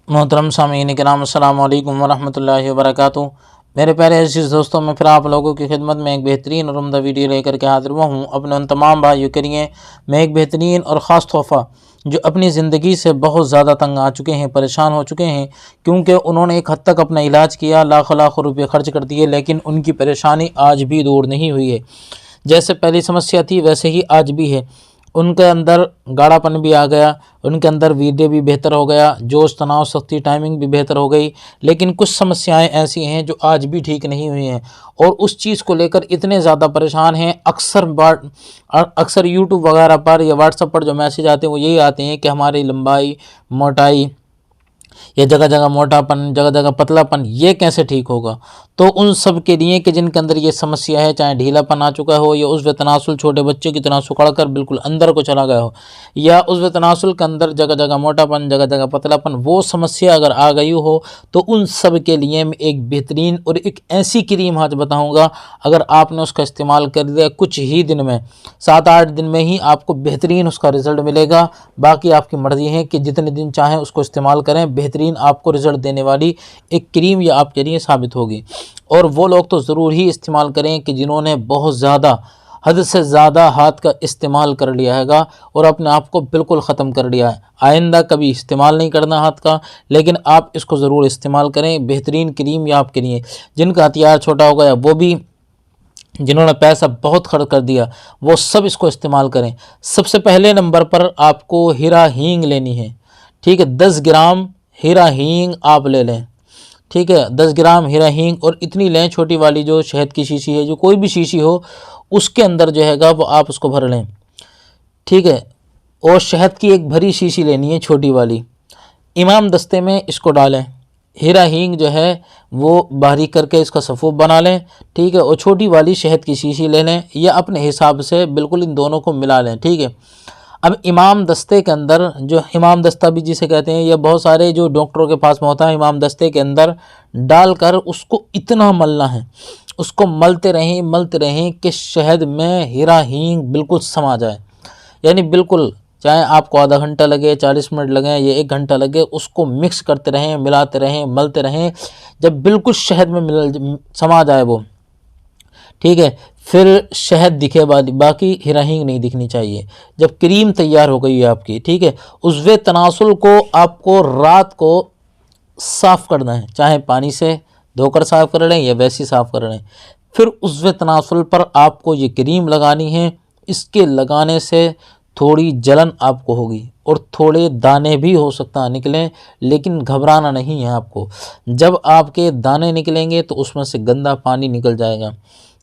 मोहतरम सामीन किराम अस्सलाम वालेकुम वरहमतुल्लाहि वबरकातुहू। मेरे प्यारे अज़ीज़ दोस्तों, मैं फिर आप लोगों की खिदमत में एक बेहतरीन और उम्दा वीडियो लेकर के हाजिर हुआ हूँ। अपने उन तमाम भाइयों के लिए मैं एक बेहतरीन और ख़ास तोहफ़ा जो अपनी ज़िंदगी से बहुत ज़्यादा तंग आ चुके हैं, परेशान हो चुके हैं, क्योंकि उन्होंने एक हद तक अपना इलाज किया, लाखों लाखों रुपये खर्च कर दिए, लेकिन उनकी परेशानी आज भी दूर नहीं हुई है। जैसे पहली समस्या थी वैसे ही आज भी है। उनके अंदर गाढ़ापन भी आ गया, उनके अंदर वीर्य भी बेहतर हो गया, जोश तनाव सख्ती टाइमिंग भी बेहतर हो गई, लेकिन कुछ समस्याएं ऐसी हैं जो आज भी ठीक नहीं हुई हैं और उस चीज़ को लेकर इतने ज़्यादा परेशान हैं। अक्सर यूट्यूब वगैरह पर या व्हाट्सएप पर जो मैसेज आते हैं वो यही आते हैं कि हमारी लंबाई, मोटाई, ये जगह जगह मोटापन, जगह जगह पतलापन, ये कैसे ठीक होगा। तो उन सब के लिए कि जिनके अंदर ये समस्या है, चाहे ढीलापन आ चुका हो या उज़्व तनासुल छोटे बच्चे की तरह सुकड़ कर बिल्कुल अंदर को चला गया हो, या उज़्व तनासुल के अंदर जगह जगह मोटापन, जगह जगह पतलापन, वो समस्या अगर आ गई हो तो उन सब के लिए मैं एक बेहतरीन और एक ऐसी क्रीम आज बताऊँगा, अगर आपने उसका इस्तेमाल कर दिया कुछ ही दिन में, 7-8 दिन में ही आपको बेहतरीन उसका रिज़ल्ट मिलेगा। बाकी आपकी मर्ज़ी है कि जितने दिन चाहें उसको इस्तेमाल करें, बेहतरीन आपको रिज़ल्ट देने वाली एक क्रीम ये आपके लिए साबित होगी। और वो लोग तो ज़रूर ही इस्तेमाल करें कि जिन्होंने बहुत ज़्यादा, हद से ज़्यादा हाथ का इस्तेमाल कर लिया हैगा और अपने आप को बिल्कुल ख़त्म कर लिया है। आइंदा कभी इस्तेमाल नहीं करना हाथ का, लेकिन आप इसको ज़रूर इस्तेमाल करें। बेहतरीन क्रीम ये आपके लिए, जिनका हथियार छोटा हो गया वो भी, जिन्होंने पैसा बहुत खर्च कर दिया वो सब इसको इस्तेमाल करें। सबसे पहले नंबर पर आपको हीरा हींग लेनी है, ठीक है। 10 ग्राम हीरा हींग आप ले लें, ठीक है। 10 ग्राम हीरा हींग, और इतनी लें छोटी वाली जो शहद की शीशी है, जो कोई भी शीशी हो उसके अंदर जो हैगा वो आप उसको भर लें, ठीक है। और शहद की एक भरी शीशी लेनी है छोटी वाली, इमाम दस्ते में इसको डालें। हीरा हींग जो है वो बारीक करके इसका सफ़ूफ बना लें, ठीक है। और छोटी वाली शहद की शीशी ले लें या अपने हिसाब से बिल्कुल इन दोनों को मिला लें, ठीक है। अब इमाम दस्ते के अंदर, जो इमाम दस्ता भी जिसे कहते हैं, या बहुत सारे जो डॉक्टरों के पास में होता है, इमाम दस्ते के अंदर डालकर उसको इतना मलना है, उसको मलते रहें कि शहद में हीरा हींग बिल्कुल समा जाए। यानी बिल्कुल, चाहे आपको आधा घंटा लगे, 40 मिनट लगे या 1 घंटा लगे, उसको मिक्स करते रहें, मिलाते रहें, मलते रहें, जब बिल्कुल शहद में समा जाए वो, ठीक है। फिर शहद दिखे, बाकी हीरा हींग नहीं दिखनी चाहिए। जब क्रीम तैयार हो गई है आपकी, ठीक है, उज़्वे तनासुल को आपको रात को साफ़ करना है, चाहे पानी से धोकर साफ़ कर लें या वैसे साफ़ कर लें। फिर उज़्वे तनासुल पर आपको ये क्रीम लगानी है। इसके लगाने से थोड़ी जलन आपको होगी और थोड़े दाने भी हो सकता है निकलें, लेकिन घबराना नहीं है आपको। जब आपके दाने निकलेंगे तो उसमें से गंदा पानी निकल जाएगा,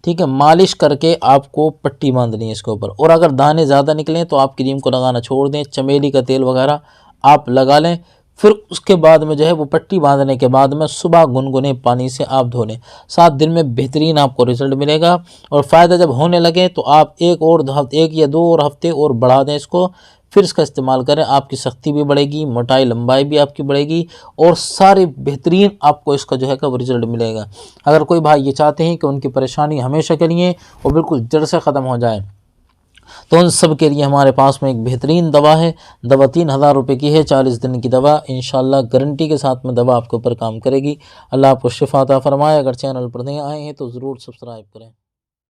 ठीक है। मालिश करके आपको पट्टी बांधनी है इसके ऊपर, और अगर दाने ज़्यादा निकलें तो आप क्रीम को लगाना छोड़ दें, चमेली का तेल वगैरह आप लगा लें। फिर उसके बाद में जो है वो पट्टी बांधने के बाद में सुबह गुनगुने पानी से आप धो लें। 7 दिन में बेहतरीन आपको रिज़ल्ट मिलेगा। और फ़ायदा जब होने लगे तो आप एक या 2 और हफ्ते और बढ़ा दें इसको, फिर इसका इस्तेमाल करें। आपकी सख्ती भी बढ़ेगी, मोटाई लंबाई भी आपकी बढ़ेगी, और सारे बेहतरीन आपको इसका जो है वो रिज़ल्ट मिलेगा। अगर कोई भाई ये चाहते हैं कि उनकी परेशानी हमेशा के लिए वो बिल्कुल जड़ से ख़त्म हो जाए, तो उन सब के लिए हमारे पास में एक बेहतरीन दवा है। दवा 3000 रुपये की है, 40 दिन की दवा, इंशाल्लाह गारंटी के साथ में दवा आपके ऊपर काम करेगी। अल्लाह आपको शिफा अता फरमाए। अगर चैनल पर नए आए हैं तो ज़रूर सब्सक्राइब करें।